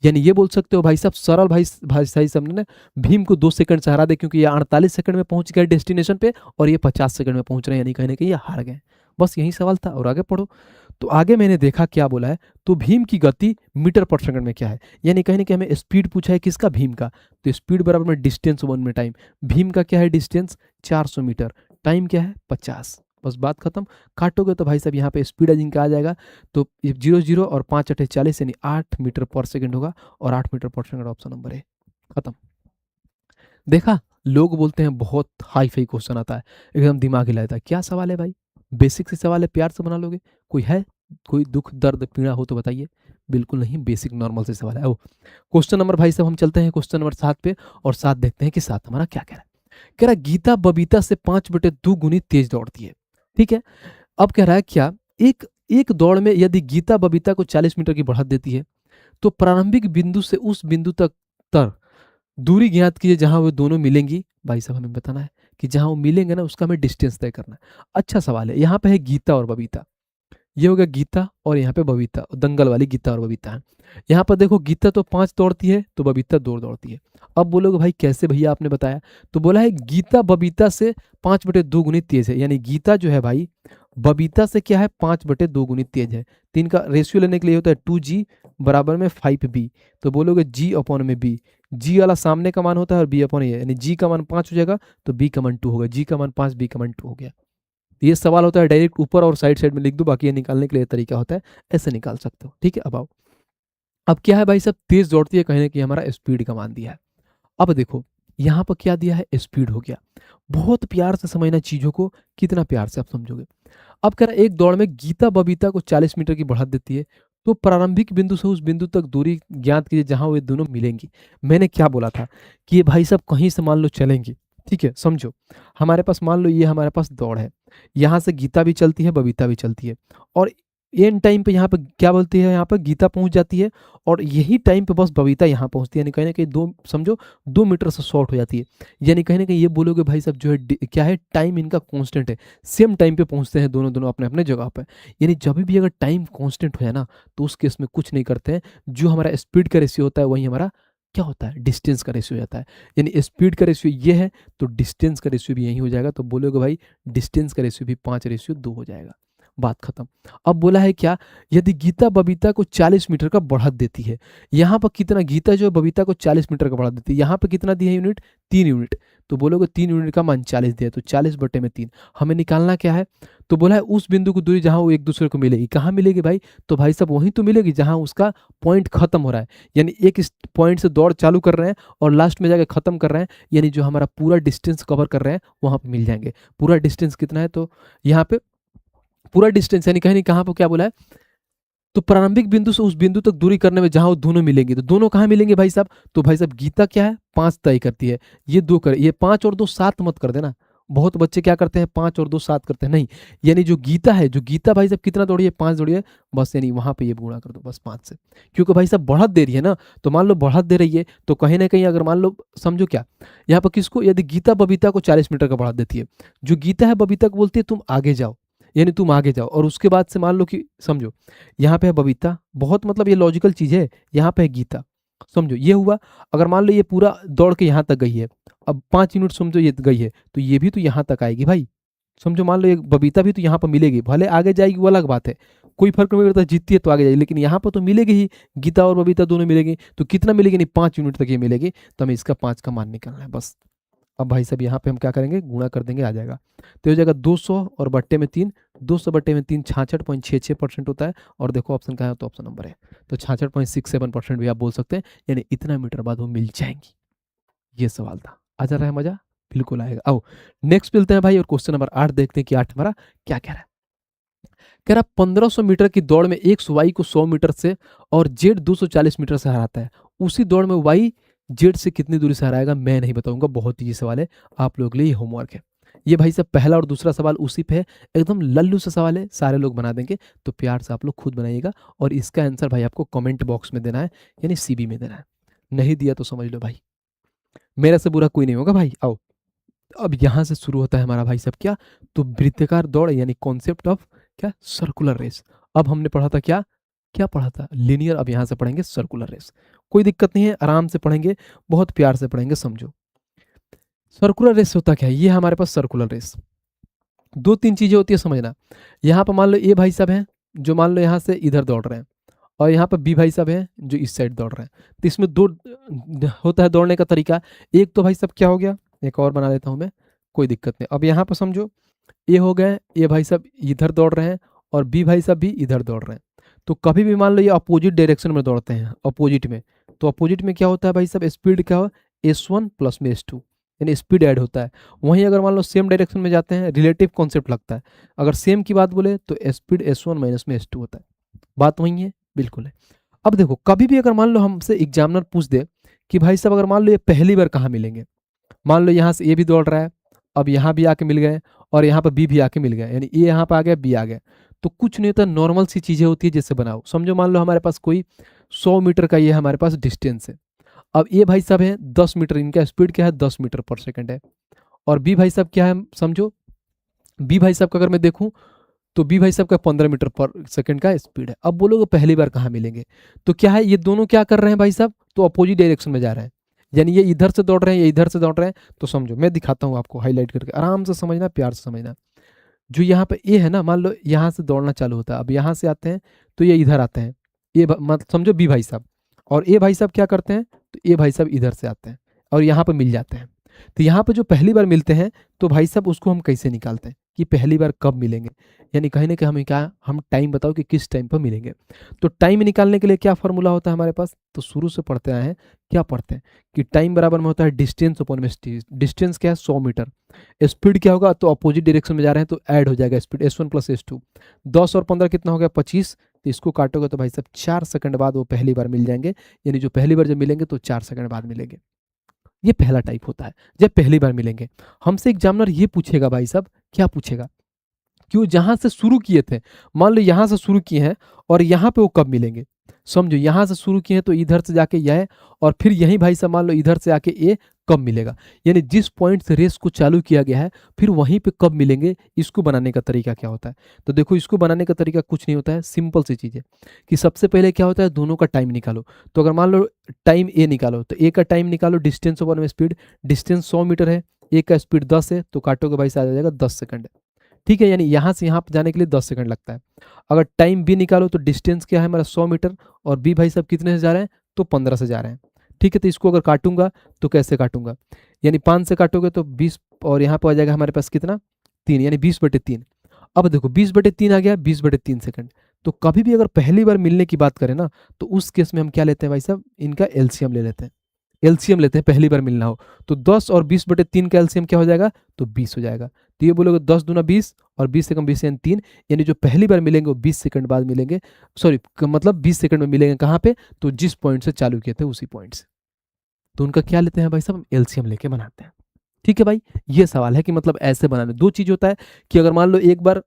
यानी ये बोल सकते हो भाई साहब सरल भाई साहब सामने ने भीम को 2 सेकंड से हरा दे, क्योंकि ये 48 सेकंड में पहुंच गया डेस्टिनेशन पे और ये 50 सेकंड में पहुंच रहे हैं, यानी कहीं ना कहीं ये हार गए। बस यही सवाल था, और आगे पढ़ो। तो आगे मैंने देखा क्या बोला है, तो भीम की गति मीटर पर सेकंड में क्या है, यानी कहीं ना कहीं हमें स्पीड पूछा है किसका, भीम का, तो स्पीड बराबर में डिस्टेंस वन में टाइम, भीम का क्या है डिस्टेंस 400 मीटर, टाइम क्या है 50, बस बात खत्म। काटोगे तो भाई साहब यहाँ पे स्पीड जिनका आ जाएगा, तो 0 और 5 अठे 40, यानी 8 मीटर पर सेकंड होगा, और 8 मीटर पर सेकंड ऑप्शन नंबर है, खत्म। देखा, लोग बोलते हैं बहुत हाई फाई क्वेश्चन आता है, एकदम दिमाग हिलाता है, क्या सवाल है भाई, बेसिक से सवाल है, प्यार से बना लोगे, कोई है, कोई दुख दर्द पीड़ा हो तो बताइए। बिल्कुल नहीं, बेसिक नॉर्मल से सवाल है। ओ क्वेश्चन नंबर भाई साहब हम चलते हैं क्वेश्चन नंबर 7 पे, और 7 देखते हैं कि 7 हमारा क्या कह रहा है। कह रहा है गीता बबीता से 5/2 गुनी तेज दौड़ती है। ठीक है, अब कह रहा है क्या, एक एक दौड़ में यदि गीता बबीता को 40 मीटर की बढ़त देती है, तो प्रारंभिक बिंदु से उस बिंदु तक दूरी ज्ञात कीजिए जहां वो दोनों मिलेंगी। भाई साहब हमें बताना है कि जहां वो मिलेंगे ना उसका हमें डिस्टेंस तय करना है। अच्छा सवाल है, यहाँ पे है गीता और बबीता, ये हो गया गीता और यहाँ पे बबीता, दंगल वाली गीता और बबीता है। यहाँ पर देखो गीता तो 5 दौड़ती है, तो बबीता 2 दौड़ती है। अब बोलोगे भाई कैसे भैया आपने बताया, तो बोला है गीता बबीता से 5/2 गुनी तेज है, यानी गीता जो है भाई बबीता से क्या है 5/2 गुनी तेज है। तो इनका रेशियो लेने के लिए होता है 2g बराबर में 5b, तो बोलोगे g अपॉन में b, g वाला सामने का मान होता है और b अपॉन ये, यानी g का मान 5 हो जाएगा तो b का मान 2 होगा, g का मान 5 b का मान 2 हो गया। ये सवाल होता है डायरेक्ट ऊपर और साइड साइड में लिख दो, बाकी ये निकालने के लिए तरीका होता है, ऐसे निकाल सकते हो। ठीक है, अब आओ, अब क्या है भाई साहब तेज दौड़ती है, कहने की हमारा स्पीड का मान दिया है। अब देखो यहाँ पर क्या दिया है, स्पीड हो गया। बहुत प्यार से समझना चीजों को, कितना प्यार से आप समझोगे। अब कह रहा है एक दौड़ में गीता बबीता को 40 मीटर की बढ़त देती है, तो प्रारंभिक बिंदु से उस बिंदु तक दूरी ज्ञात कीजिए जहां वे दोनों मिलेंगी। मैंने क्या बोला था कि ये भाई साहब कहीं से मान लो चलेंगी, ठीक है, समझो हमारे पास मान लो ये हमारे पास दौड़ है, यहाँ से गीता भी चलती है बबीता भी चलती है, और एन टाइम पे यहाँ पे क्या बोलती है, यहाँ पे गीता पहुंच जाती है और यही टाइम पे बस बबीता यहाँ पहुंचती है, यानी कहीं ना कहीं दो समझो 2 मीटर से शॉर्ट हो जाती है। यानी कहीं ना कहीं ये बोलोगे भाई साहब जो है क्या है, टाइम इनका कांस्टेंट है, सेम टाइम पे पहुंचते हैं दोनों दोनों अपने अपने जगह पे। यानी जब भी अगर टाइम कांस्टेंट हो जाए ना तो उस केस में कुछ नहीं करते हैं, जो हमारा स्पीड का रेशियो होता है वही हमारा क्या होता है, डिस्टेंस का रेशियो हो जाता है। यानी स्पीड का रेशियो ये है तो डिस्टेंस का रेशियो भी यही हो जाएगा, तो बोलोगे भाई डिस्टेंस का रेशियो भी 5:2 हो जाएगा, बात खत्म। अब बोला है क्या, यदि गीता बबीता को 40 मीटर का बढ़त देती है, यहाँ पर कितना, गीता जो है बबीता को 40 मीटर का बढ़त देती है, यहाँ पर कितना दिया है यूनिट, 3 यूनिट। तो बोलोगे 3 यूनिट का मान 40 दिया, तो 40/3 हमें निकालना क्या है। तो बोला है उस बिंदु की दूरी जहां वो एक दूसरे को मिलेगी, कहाँ मिलेगी भाई, तो भाई साहब वहीं तो मिलेगी जहां उसका पॉइंट खत्म हो रहा है। यानी एक इस पॉइंट से दौड़ चालू कर रहे हैं और लास्ट में जाके खत्म कर रहे हैं, यानी जो हमारा पूरा डिस्टेंस कवर कर रहे हैं वहां पर मिल जाएंगे। पूरा डिस्टेंस कितना है, तो यहाँ पे पूरा डिस्टेंस यानी कहीं नहीं, कहाँ पर क्या बोला है, तो प्रारंभिक बिंदु से उस बिंदु तक दूरी करने में जहां वो दोनों मिलेंगे, तो दोनों कहाँ मिलेंगे भाई साहब, तो भाई साहब गीता क्या है 5 तय करती है, ये 2 करे, ये 5 और 2 7 मत कर देना। बहुत बच्चे क्या करते हैं 5 और 2 7 करते हैं, नहीं, यानी जो गीता है, जो गीता भाई साहब कितना दौड़ी है 5 दौड़ी है बस, यानी वहां पे ये गुणा कर दो बस 5 से, क्योंकि भाई साहब बढ़त दे रही है ना, तो मान लो बढ़त दे रही है तो कहीं ना कहीं अगर मान लो समझो क्या, यहाँ पर किसको, यदि गीता बबीता को 40 मीटर का बढ़त देती है, जो गीता है बबीता को बोलती है तुम आगे जाओ, यानी तुम आगे जाओ, और उसके बाद से मान लो कि समझो यहाँ पे है बबीता, बहुत मतलब ये लॉजिकल चीज है, यहाँ पे है गीता, समझो ये हुआ। अगर मान लो ये पूरा दौड़ के यहाँ तक गई है, अब 5 यूनिट समझो ये गई है, तो ये भी तो यहाँ तक आएगी भाई, समझो मान लो ये बबीता भी तो यहाँ पर मिलेगी, भले आगे जाएगी वो अलग बात है, कोई फर्क नहीं पड़ता, जीतती है तो आगे जाएगी, लेकिन यहाँ पर तो मिलेगी ही, गीता और बबीता दोनों मिलेगी, तो कितना मिलेगी, नहीं 5 यूनिट तक ये मिलेगी, तो हमें इसका 5 का मान निकालना है बस। अब भाई साहब यहाँ पे हम क्या करेंगे, गुणा कर देंगे, आ जाएगा, तो हो जाएगा 200 और बट्टे में 3, 200/3 66.66% होता है, और देखो ऑप्शन कहाँ है, तो ऑप्शन नंबर है, तो 66.67% भी आप बोल सकते हैं, यानी इतना मीटर बाद वो मिल जाएंगी। ये सवाल था, आ जा रहा है मजा, बिल्कुल आएगा। आओ नेक्स्ट मिलते हैं भाई, और क्वेश्चन नंबर 8 देखते हैं कि 8 हमारा क्या कह रहा है। कह रहा 1500 मीटर की दौड़ में एक वाई को 100 मीटर से और जेड 240 मीटर से हराता है, उसी दौड़ में वाई जेड से कितनी दूरी से हराएगा, मैं नहीं बताऊंगा, बहुत ही सवाल है, आप लोग के लिए होमवर्क है ये भाई साहब। पहला और दूसरा सवाल उसी पे है, एकदम लल्लू सा सवाल है, सारे लोग बना देंगे, तो प्यार से आप लोग खुद बनाइएगा, और इसका आंसर भाई आपको कमेंट बॉक्स में देना है, यानी सीबी में देना है, नहीं दिया तो समझ लो भाई मेरा से बुरा कोई नहीं होगा भाई। आओ अब यहां से शुरू होता है हमारा भाई साहब क्या, तो वृत्ताकार दौड़, यानी कॉन्सेप्ट ऑफ क्या, सर्कुलर रेस। अब हमने पढ़ा था क्या, क्या पढ़ा था, लीनियर, अब यहां से पढ़ेंगे सर्कुलर रेस, कोई दिक्कत नहीं है, आराम से पढ़ेंगे, बहुत प्यार से पढ़ेंगे, समझो सर्कुलर रेस होता क्या है, ये हमारे पास सर्कुलर रेस 2-3 चीजें होती है समझना। यहाँ पर मान लो ए भाई साहब हैं जो मान लो यहाँ से इधर दौड़ रहे हैं, और यहाँ पर बी भाई साहब हैं जो इस साइड दौड़ रहे हैं, तो इसमें दो होता है दौड़ने का तरीका। एक तो भाई साहब क्या हो गया, एक और बना लेता हूँ मैं, कोई दिक्कत नहीं। अब यहाँ पर समझो ए हो गए, ए भाई साहब इधर दौड़ रहे हैं और बी भाई साहब भी इधर दौड़ रहे हैं, तो कभी भी मान लो ये अपोजिट डायरेक्शन में दौड़ते हैं, अपोजिट में, तो अपोजिट में क्या होता है भाई साहब, स्पीड क्या हो, S1 प्लस में S2, यानी स्पीड ऐड होता है। वहीं अगर मान लो सेम डायरेक्शन में जाते हैं, रिलेटिव कॉन्सेप्ट लगता है, अगर सेम की बात बोले तो स्पीड S1 माइनस में S2 होता है, बात वही है, बिल्कुल है। अब देखो कभी भी अगर मान लो हमसे एग्जामिनर पूछ दे कि भाई साहब अगर मान लो ये पहली बार कहाँ मिलेंगे, मान लो यहाँ से ए भी दौड़ रहा है, अब यहाँ भी आके मिल गए, और यहाँ पर बी भी आके मिल गया, यानी ए यहाँ पर आ गया, बी आ गया, तो कुछ नहीं होता, नॉर्मल सी चीजें होती है जैसे बनाओ, समझो मान लो हमारे पास कोई 100 मीटर का ये हमारे पास डिस्टेंस है, अब ये भाई साहब है 10 मीटर, इनका स्पीड क्या है 10 मीटर पर सेकंड है, और बी भाई साहब क्या है समझो, बी भाई साहब का अगर मैं देखूं तो बी भाई साहब का 15 मीटर पर सेकंड का स्पीड है। अब बोलोगे पहली बार कहाँ मिलेंगे, तो क्या है, ये दोनों क्या कर रहे हैं भाई साहब, तो अपोजिट डायरेक्शन में जा रहे हैं, यानी ये इधर से दौड़ रहे हैं, ये इधर से दौड़ रहे हैं, तो समझो मैं दिखाता हूँ आपको हाईलाइट करके, आराम से समझना, प्यार से समझना। जो यहाँ पे ए है ना, मान लो यहाँ से दौड़ना चालू होता है, अब यहाँ से आते हैं तो ये इधर आते हैं, ये मतलब समझो बी भाई साहब, और ए भाई साहब क्या करते हैं, तो ए भाई साहब इधर से आते हैं और यहाँ पे मिल जाते हैं। तो यहाँ पे जो पहली बार मिलते हैं तो भाई साहब उसको हम कैसे निकालते हैं कि पहली बार कब मिलेंगे, यानी कहीं ना कहीं हमें क्या, हम टाइम बताओ कि किस टाइम पर मिलेंगे। तो टाइम निकालने के लिए क्या फॉर्मूला होता है हमारे पास, तो शुरू से पढ़ते आए हैं, क्या पढ़ते हैं कि टाइम बराबर में होता है डिस्टेंस अपॉन में स्पीड, डिस्टेंस क्या है 100 मीटर, स्पीड क्या होगा, तो अपोजिट डायरेक्शन में जा रहे हैं तो ऐड हो जाएगा स्पीड S1 प्लस S2, 10 और 15 कितना हो गया 25, तो इसको काटोगे तो भाई साहब 4 सेकंड बाद वो पहली बार मिल जाएंगे, यानी जो पहली बार जब मिलेंगे तो 4 सेकंड बाद मिलेंगे। ये पहला टाइप होता है जब पहली बार मिलेंगे। हमसे एग्जामिनर ये पूछेगा भाई साहब, क्या पूछेगा कि वो जहाँ से शुरू किए थे, मान लो यहाँ से शुरू किए हैं और यहाँ पे वो कब मिलेंगे। समझो यहाँ से शुरू किए हैं तो इधर से जाके यह है, और फिर यहीं भाई साहब मान लो इधर से आके ए कब मिलेगा, यानी जिस पॉइंट से रेस को चालू किया गया है फिर वहीं पे कब मिलेंगे, इसको बनाने का तरीका क्या होता है। तो देखो इसको बनाने का तरीका कुछ नहीं होता है, सिंपल सी चीज़ है कि सबसे पहले क्या होता है, दोनों का टाइम निकालो। तो अगर मान लो टाइम ए निकालो तो ए का टाइम निकालो, डिस्टेंस ओवर में स्पीड, डिस्टेंस 100 मीटर है, ए का स्पीड 10 है, तो काटोगे भाई साहब आ जाएगा 10 सेकंड। ठीक है, यानी यहाँ से यहाँ पर जाने के लिए 10 सेकंड लगता है। अगर टाइम बी निकालो तो डिस्टेंस क्या है हमारा 100 मीटर, और बी भाई साहब कितने से जा रहे हैं, तो 15 से जा रहे हैं। ठीक है, तो इसको अगर काटूंगा तो कैसे काटूंगा, यानी 5 से काटोगे तो 20, और यहाँ पर आ जाएगा हमारे पास कितना, 3, यानी 20/3। अब देखो 20/3 आ गया, 20/3 सेकंड। तो कभी भी अगर पहली बार मिलने की बात करें ना, तो उस केस में हम क्या लेते हैं भाई साहब, इनका एलसीएम ले लेते हैं। एलसीएम लेते हैं, पहली बार मिलना हो तो 10 और 20/3 का एलसीएम क्या हो जाएगा, तो 20 हो जाएगा। तो ये बोलोगे 10 दूना 20 और 20 से कम 20 यानी 3, यानी जो पहली बार मिलेंगे वो 20 सेकंड बाद मिलेंगे, सॉरी मतलब 20 सेकंड में मिलेंगे। कहाँ पे, तो जिस पॉइंट से चालू किए थे उसी पॉइंट से। तो उनका क्या लेते हैं भाई साहब, हम एलसीएम लेके बनाते हैं। ठीक है भाई, ये सवाल है कि मतलब ऐसे बनाने, दो चीज होता है कि अगर मान लो एक बार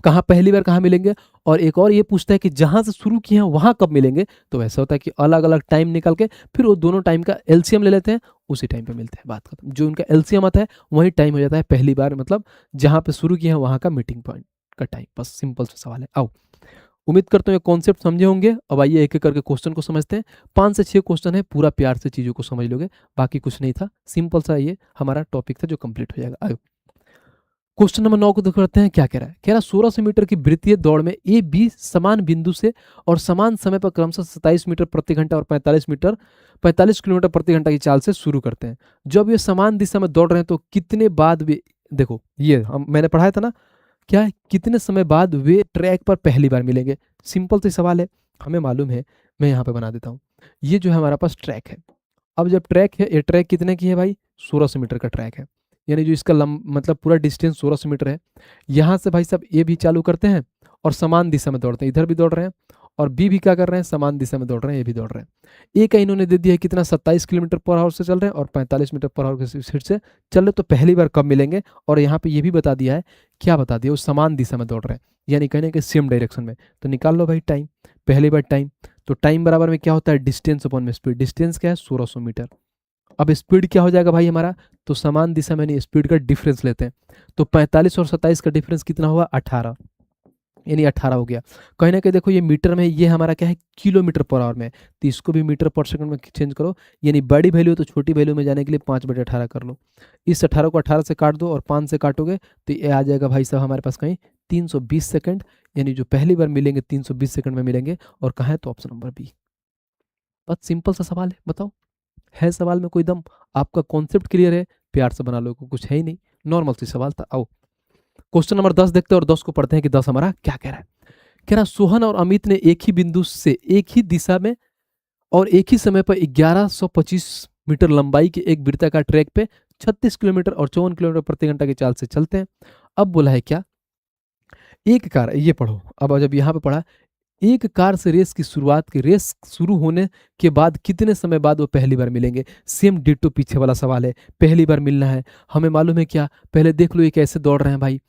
कहाँ पहली बार कहाँ मिलेंगे, और एक और ये पूछता है कि जहां से शुरू किए हैं वहां कब मिलेंगे। तो ऐसा होता है कि अलग अलग टाइम निकाल के फिर वो दोनों टाइम का एलसीएम ले लेते हैं, उसी टाइम पे मिलते हैं, बात खत्म। जो उनका एलसीएम आता है वही टाइम हो जाता है पहली बार, मतलब जहां पे शुरू किए हैं वहां का मीटिंग पॉइंट का टाइम। बस सिंपल सा सवाल है। आओ, उम्मीद करता हूँ ये कॉन्सेप्ट समझे होंगे। अब आइए एक एक करके क्वेश्चन को समझते हैं। 5 से 6 क्वेश्चन है, पूरा प्यार से चीज़ों को समझ लोगे, बाकी कुछ नहीं था, सिंपल सा ये हमारा टॉपिक था जो कंप्लीट हो जाएगा। आयो, क्वेश्चन नंबर 9 को देख करते हैं क्या कह रहा है। कह रहा 1600 मीटर की वृत्तीय दौड़ में ए बी समान बिंदु से और समान समय पर क्रमशः 27 मीटर प्रति घंटा और 45 किलोमीटर प्रति घंटा की चाल से शुरू करते हैं। जब ये समान दिशा में दौड़ रहे हैं तो कितने बाद वे, देखो ये मैंने पढ़ाया था ना, क्या है, कितने समय बाद वे ट्रैक पर पहली बार मिलेंगे। सिंपल सा सवाल है, हमें मालूम है, मैं यहाँ पे बना देता हूँ। ये जो है हमारा पास ट्रैक है। अब जब ट्रैक है, ये ट्रैक कितने की है भाई, 1600 मीटर का ट्रैक है, यानी जो इसका मतलब पूरा डिस्टेंस 1600 मीटर है। यहाँ से भाई साहब ये भी चालू करते हैं और समान दिशा में दौड़ते हैं, इधर भी दौड़ रहे हैं, और बी भी क्या कर रहे हैं, समान दिशा में दौड़ रहे हैं, ये भी दौड़ रहे हैं। ए का इन्होंने दे दिया है कितना, 27 किलोमीटर पर आवर से चल रहे हैं और 45 मीटर पर आवर की स्पीड से चल रहे, तो पहली बार कब मिलेंगे। और यहाँ पे ये भी बता दिया है, क्या बता दिया, वो समान दिशा में दौड़ रहे हैं, यानी कहने के सेम डायरेक्शन में। तो निकाल लो भाई टाइम, पहली बार टाइम, तो टाइम बराबर में क्या होता है, डिस्टेंस अपॉन में स्पीड। डिस्टेंस क्या है, 1600 मीटर। अब स्पीड क्या हो जाएगा भाई हमारा, तो समान दिशा में नहीं, स्पीड का डिफरेंस लेते हैं, तो 45 और 27 का डिफरेंस कितना हुआ, 18, यानी 18 हो गया। कहीं ना कहीं देखो ये मीटर में, ये हमारा क्या है, किलोमीटर पर आवर में, तो इसको भी मीटर पर सेकंड में चेंज करो, यानी बड़ी वैल्यू तो छोटी वैल्यू में जाने के लिए 5/18 कर लो। इस 18 को 18 से काट दो और 5 से काटोगे तो ये आ जाएगा भाई साहब हमारे पास कहीं 320 सेकंड, यानी जो पहली बार मिलेंगे 320 सेकंड में मिलेंगे। और कहाँ है, तो ऑप्शन नंबर बी। बस सिंपल सा सवाल है, बताओ है सवाल में कोई दम, आपका कॉन्सेप्ट क्लियर है, प्यार से बना लो, कुछ है ही नहीं, नॉर्मल सी सवाल था। आओ क्वेश्चन नंबर 10 देखते हैं और 10 को पढ़ते हैं कि 10 हमारा क्या कह रहा है। कह रहा सोहन और अमित ने एक ही बिंदु से एक ही दिशा में और एक ही समय पर 1125 मीटर लंबाई के एक वृत्ताकार ट्रैक पे 36 किलोमीटर और 54 किलोमीटर प्रति घंटा की चाल से चलते हैं। अब बोला है क्या, एक कार, ये पढ़ो, अब जब यहाँ पे पढ़ा, एक कार से रेस शुरू होने के बाद कितने समय बाद वो पहली बार मिलेंगे। सेम डिटो पीछे वाला सवाल है, पहली बार मिलना है, हमें मालूम है क्या, पहले देख लो ये कैसे दौड़ रहे हैं भाई।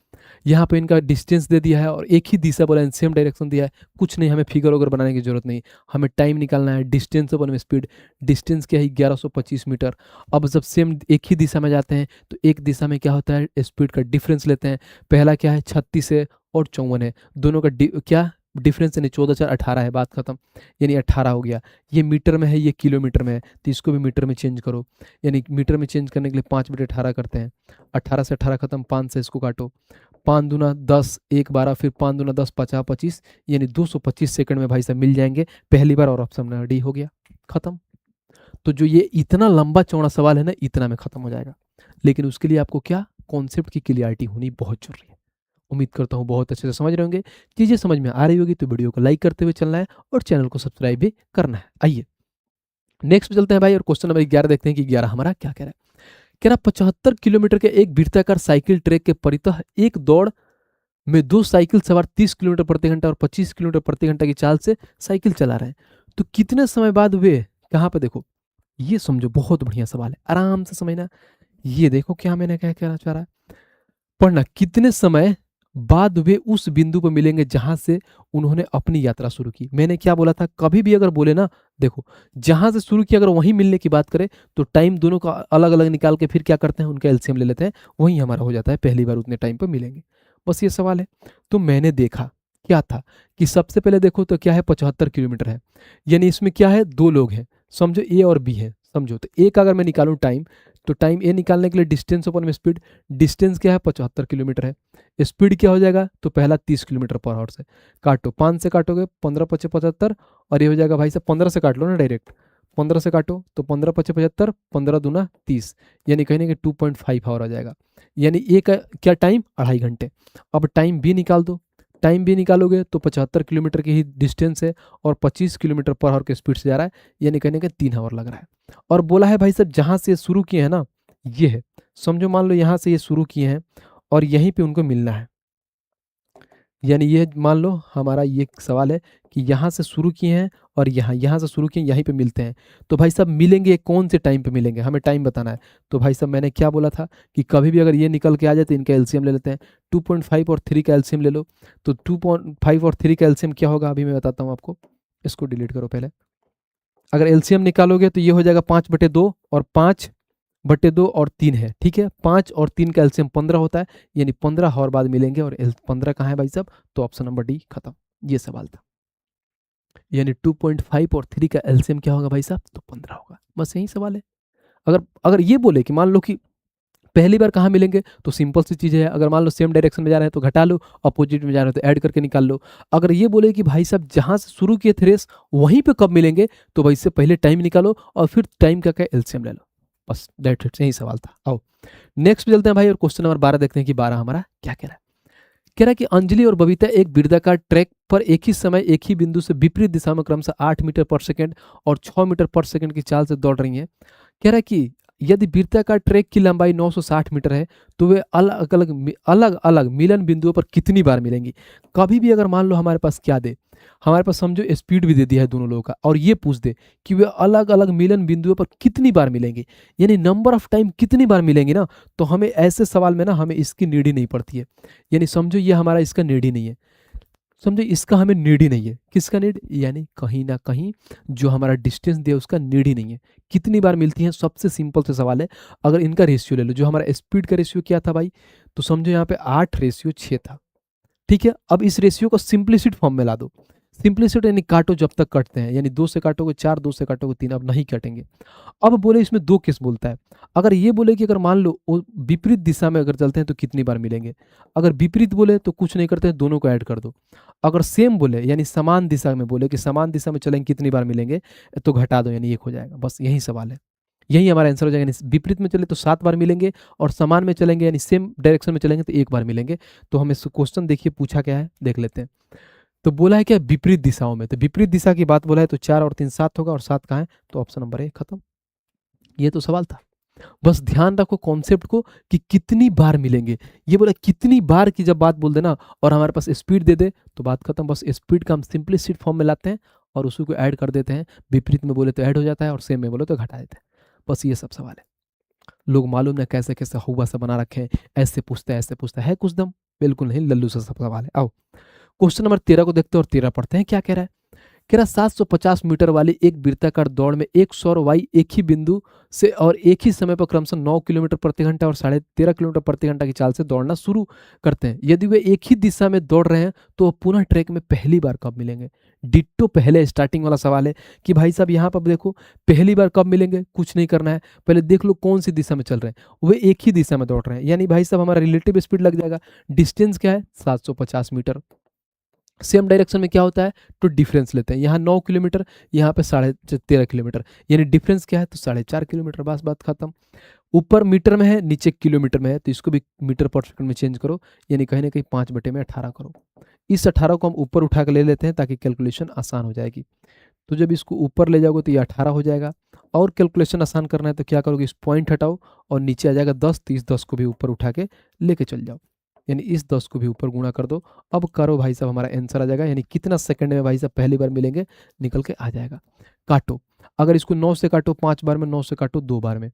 यहाँ पे इनका डिस्टेंस दे दिया है और एक ही दिशा बोला है, सेम डायरेक्शन दिया है, कुछ नहीं, हमें फिगर वगैरह बनाने की जरूरत नहीं, हमें टाइम निकालना है, डिस्टेंस अपन में स्पीड, डिस्टेंस क्या है 1125 मीटर। अब जब सेम एक ही दिशा में जाते हैं तो एक दिशा में क्या होता है, स्पीड का डिफरेंस लेते हैं। पहला क्या है, 36 है और 54 है, दोनों का क्या डिफरेंस, यानी 14/4 है, बात खत्म, यानी 18 हो गया। ये मीटर में है, ये किलोमीटर में है, तो इसको भी मीटर में चेंज करो, यानी मीटर में चेंज करने के लिए 5/18 करते हैं। 18 से 18 खत्म, 5 से इसको काटो, 5 दूना 10, 1 12, फिर 5 दूना 10, 50 25, यानी 225 सेकंड में भाई साहब मिल जाएंगे पहली बार, और ऑप्शन नंबर डी हो गया, खत्म। तो जो ये इतना लंबा चौड़ा सवाल है ना, इतना में खत्म हो जाएगा, लेकिन उसके लिए आपको क्या, कॉन्सेप्ट की क्लियरिटी होनी बहुत जरूरी है। उम्मीद करता हूँ बहुत अच्छे से समझ रहे होंगे, चीज़ें समझ में आ रही होगी तो वीडियो को लाइक करते हुए चलना है और चैनल को सब्सक्राइब भी करना है। आइए नेक्स्ट पे चलते हैं भाई, और क्वेश्चन नंबर 11 देखते हैं कि 11 हमारा क्या कह रहा है। कह रहा 75 किलोमीटर के एक वृत्ताकार साइकिल ट्रैक के परितः एक दौड़ में दो साइकिल सवार 30 किलोमीटर प्रति घंटा और 25 किलोमीटर प्रति घंटा की चाल से साइकिल चला रहे हैं, तो कितने समय बाद वे, कहाँ पे देखो, ये समझो, बहुत बढ़िया सवाल है, आराम से समझना। ये देखो क्या मैंने क्या कहना चाह रहा है, पढ़ना, कितने समय बाद वे उस बिंदु पर मिलेंगे जहां से उन्होंने अपनी यात्रा शुरू की। मैंने क्या बोला था, कभी भी अगर बोले ना, देखो जहां से शुरू किया अगर वहीं मिलने की बात करें तो टाइम दोनों का अलग अलग निकाल के फिर क्या करते हैं, उनका एलसीएम ले लेते हैं, वहीं हमारा हो जाता है, पहली बार उतने टाइम पर मिलेंगे। बस ये सवाल है। तो मैंने देखा क्या था कि सबसे पहले देखो तो क्या है, 75 किलोमीटर है, यानी इसमें क्या है, दो लोग हैं, समझो ए और बी है, समझो। तो ए का अगर मैं निकालूं टाइम, तो टाइम ए निकालने के लिए डिस्टेंस अपन में स्पीड, डिस्टेंस क्या है, 75 किलोमीटर है, स्पीड क्या हो जाएगा, तो पहला 30 किलोमीटर पर आवर से काटो, 5 से काटोगे 15 × 5 = 75, और ये हो जाएगा भाई साहब 15 से काट लो ना डायरेक्ट, 15 से काटो तो 15 × 5 = 75, 15×2 = 30, यानी कहीं ना कि 2.5 आवर आ जाएगा। यानी ए का क्या टाइम, 2.5 घंटे। अब टाइम बी निकाल दो, टाइम भी निकालोगे तो 75 किलोमीटर की ही डिस्टेंस है और 25 किलोमीटर पर आवर के स्पीड से जा रहा है, यानी कहने के 3 आवर लग रहा है। और बोला है भाई साहब जहां से शुरू किए हैं ना, ये है, समझो मान लो यहाँ से ये शुरू किए हैं और यहीं पे उनको मिलना है, यानी ये मान लो हमारा ये सवाल है कि यहाँ से शुरू किए हैं और यहाँ से शुरू किए यहीं पे मिलते हैं, तो भाई साहब मिलेंगे कौन से टाइम पे मिलेंगे, हमें टाइम बताना है। तो भाई साहब मैंने क्या बोला था कि कभी भी अगर ये निकल के आ जाए तो इनका एलसीएम ले लेते हैं, 2.5 और 3 का एलसीएम ले लो। तो 2.5 और 3 का एलसीएम क्या होगा, अभी मैं बताता हूँ आपको, इसको डिलीट करो पहले। अगर एलसीएम निकालोगे तो ये हो जाएगा 5/2, और 5/2 और 3 है, ठीक है, 5 और 3 का एलसीएम 15 होता है, यानी 15 और बाद मिलेंगे, और 15 कहाँ है भाई साहब, तो ऑप्शन नंबर डी खत्म। ये सवाल था, यानी 2.5 और 3 का एलसीएम क्या होगा भाई साहब, तो 15 होगा। बस यही सवाल है। अगर अगर ये बोले कि मान लो कि पहली बार कहाँ मिलेंगे, तो सिंपल सी चीज़ है, अगर मान लो सेम डायरेक्शन में जा रहे हैं तो घटा लो, अपोजिट में जा रहे हैं तो ऐड करके निकाल लो। अगर ये बोले कि भाई साहब जहाँ से शुरू किए थे रेस वहीं पे कब मिलेंगे, तो भाई इससे पहले टाइम निकालो और फिर टाइम का क्या एलसीएम ले लो। बस दैट्स इट, यही सवाल था। आओ नेक्स्ट पे चलते हैं भाई, और क्वेश्चन नंबर 12 देखते हैं कि 12 हमारा क्या कह रहा है। कह रहा है कि अंजलि और बबीता एक वृत्ताकार ट्रैक पर एक ही समय एक ही बिंदु से विपरीत दिशा में क्रमशः 8 मीटर पर सेकंड और 6 मीटर पर सेकंड की चाल से दौड़ रही हैं। कह रहा है कि यदि वृत्ताकार ट्रैक की लंबाई 960 मीटर है तो वे अलग अलग मिलन बिंदुओं पर कितनी बार मिलेंगी। कभी भी अगर मान लो हमारे पास क्या दे, हमारे पास समझो स्पीड भी दे दिया है दोनों लोगों का, और ये पूछ दे कि वे अलग अलग मिलन बिंदुओं पर कितनी बार मिलेंगे, यानी नंबर ऑफ टाइम कितनी बार मिलेंगे ना, तो हमें ऐसे सवाल में ना हमें इसकी नीड ही नहीं पड़ती है। यानी समझो ये हमारा इसका नीड ही नहीं है, समझो इसका हमें नीड ही नहीं है। किसका नीड, यानी कहीं ना कहीं जो हमारा डिस्टेंस दिया उसका नीड ही नहीं है। कितनी बार मिलती है, सबसे सिंपल से सवाल है। अगर इनका रेशियो ले लो, जो हमारा स्पीड का रेशियो क्या था भाई, तो समझो यहाँ पे 8/6 था, ठीक है। अब इस रेशियो को सिंप्लिसिट फॉर्म में ला दो, सिंप्लिसिट यानी काटो जब तक कटते हैं, यानी 2 से काटोगे 4, 2 से काटोगे 3, अब नहीं कटेंगे। अब बोले इसमें दो केस बोलता है, अगर ये बोले कि अगर मान लो वो विपरीत दिशा में अगर चलते हैं तो कितनी बार मिलेंगे, अगर विपरीत बोले तो कुछ नहीं करते हैं, दोनों को ऐड कर दो। अगर सेम बोले यानी समान दिशा में बोले कि समान दिशा में चलेंगे कितनी बार मिलेंगे, तो घटा दो यानी 1 हो जाएगा। बस यही सवाल है, यही हमारा आंसर हो जाएगा। यानी विपरीत में चले तो 7 बार मिलेंगे, और समान में चलेंगे यानी सेम डायरेक्शन में चलेंगे तो 1 बार मिलेंगे। तो हमें क्वेश्चन देखिए पूछा क्या है, देख लेते हैं। तो बोला है क्या, विपरीत दिशाओं में, तो विपरीत दिशा की बात बोला है तो 4 और 3 7 होगा, और 7 कहाँ है, तो ऑप्शन नंबर ए खत्म। ये तो सवाल था। बस ध्यान रखो कॉन्सेप्ट को कि कितनी बार मिलेंगे, ये बोला कितनी बार की जब बात बोल देना और हमारे पास स्पीड दे दे तो बात खत्म। बस स्पीड का हम सिंपलिसिट फॉर्म में लाते हैं और उसी को ऐड कर देते हैं, विपरीत में बोले तो ऐड हो जाता है और सेम में बोले तो घटा देते हैं। बस ये सब सवाल है। लोग मालूम ना कैसे कैसे हुआ सा बना रखे हैं, ऐसे पूछता है ऐसे पूछता है कुछ दम, बिल्कुल नहीं, लल्लू सा सब सवाल है। आओ क्वेश्चन नंबर 13 को देखते हैं और 13 पढ़ते हैं क्या कह रहा है। कह रहा 750 मीटर वाली एक वृत्ताकार दौड़ में एक सौर वाई एक ही बिंदु से और एक ही समय पर क्रमशः 9 किलोमीटर प्रति घंटा और 13.5 किलोमीटर प्रति घंटा की चाल से दौड़ना शुरू करते हैं। यदि वे एक ही दिशा में दौड़ रहे हैं तो वो पुनः ट्रैक में पहली बार कब मिलेंगे। डिट्टो पहले स्टार्टिंग वाला सवाल है कि भाई साहब यहाँ पर देखो पहली बार कब मिलेंगे, कुछ नहीं करना है, पहले देख लो कौन सी दिशा में चल रहे हैं, वे एक ही दिशा में दौड़ रहे हैं, यानी भाई साहब हमारा रिलेटिव स्पीड लग जाएगा। डिस्टेंस क्या है, 750 मीटर। सेम डायरेक्शन में क्या होता है, तो डिफरेंस लेते हैं, यहाँ 9 किलोमीटर, यहाँ पे 13.5 किलोमीटर, यानी डिफरेंस क्या है, तो 4.5 किलोमीटर। बस बात खत्म। ऊपर मीटर में है नीचे किलोमीटर में है, तो इसको भी मीटर पर सेकंड में चेंज करो, यानी कहीं ना कहीं 5/18 करो। इस 18 को हम ऊपर उठा के ले लेते हैं ताकि कैलकुलेशन आसान हो जाएगी। तो जब इसको ऊपर ले जाओगे तो ये 18 हो जाएगा, और कैलकुलेशन आसान करना है तो क्या करोगे, इस पॉइंट हटाओ और नीचे आ जाएगा 10, तो इस 10 को भी ऊपर उठा के लेके चल जाओ, यानी इस 10 को भी ऊपर गुणा कर दो। अब करो भाई साहब, हमारा आंसर आ जाएगा, यानी कितना सेकंड में भाई साहब पहली बार मिलेंगे, निकल के आ जाएगा। काटो, अगर इसको 9 से काटो 5 बार में, 9 से काटो 2 बार में,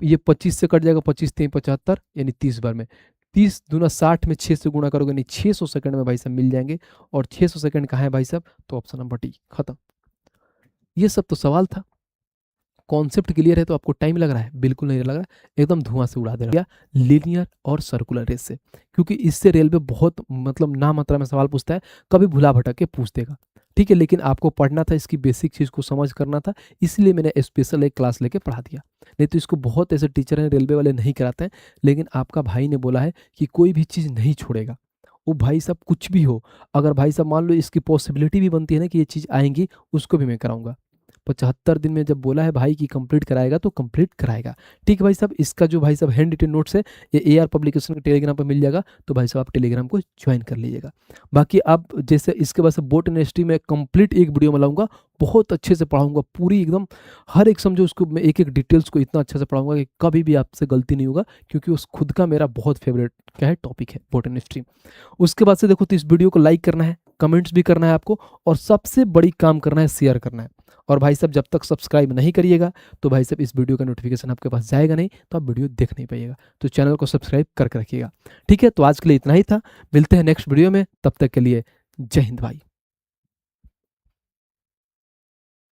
ये 25 से कट जाएगा, 25 3 75, यानी 30 बार में। 30 दूना 60 में 6 से गुणा करोगे, नहीं 600 सेकंड में भाई साहब मिल जाएंगे। और 600 सेकंड कहाँ है भाई साहब, तो ऑप्शन नंबर डी, खत्म। ये सब तो सवाल था। कॉन्सेप्ट क्लियर है तो आपको टाइम लग रहा है, बिल्कुल नहीं लग रहा, एकदम धुआं से उड़ा दे रहा है लीनियर और सर्कुलर रेस से, क्योंकि इससे रेलवे बहुत मतलब ना मात्रा में सवाल पूछता है, कभी भुला भटक के पूछ देगा, ठीक है। लेकिन आपको पढ़ना था, इसकी बेसिक चीज़ को समझ करना था, इसलिए मैंने स्पेशल एक क्लास लेके पढ़ा दिया। नहीं तो इसको बहुत ऐसे टीचर हैं रेलवे वाले नहीं कराते हैं, लेकिन आपका भाई ने बोला है कि कोई भी चीज़ नहीं छोड़ेगा। वो भाई साहब कुछ भी हो, अगर भाई साहब मान लो इसकी पॉसिबिलिटी भी बनती है ना कि ये चीज़ आएंगी, उसको भी मैं कराऊंगा। 75 दिन में जब बोला है भाई कि कंप्लीट कराएगा तो कंप्लीट कराएगा, ठीक है भाई साहब। इसका जो भाई साहब हैंड रिटन नोट्स है ये एआर पब्लिकेशन के टेलीग्राम पर मिल जाएगा, तो भाई साहब आप टेलीग्राम को ज्वाइन कर लीजिएगा। बाकी आप जैसे इसके बाद से बोट यूनिवर्सिटी में कंप्लीट एक वीडियो में लाऊंगा, बहुत अच्छे से पढ़ाऊंगा, पूरी एकदम हर एक समझो उसको, मैं एक एक डिटेल्स को इतना अच्छे से पढ़ाऊंगा कि कभी भी आपसे गलती नहीं होगा, क्योंकि उस खुद का मेरा बहुत फेवरेट क्या है टॉपिक है बोट यूनिवर्सिटी। उसके बाद से देखो, तो इस वीडियो को लाइक करना है, कमेंट्स भी करना है आपको, और सबसे बड़ी काम करना है शेयर करना है। और भाई साहब जब तक सब्सक्राइब नहीं करिएगा तो भाई साहब इस वीडियो का नोटिफिकेशन आपके पास जाएगा नहीं, तो आप वीडियो देख नहीं पाइएगा। तो चैनल को सब्सक्राइब करके रखिएगा, ठीक है। तो आज के लिए इतना ही था, मिलते हैं नेक्स्ट वीडियो में, तब तक के लिए जय हिंद भाई।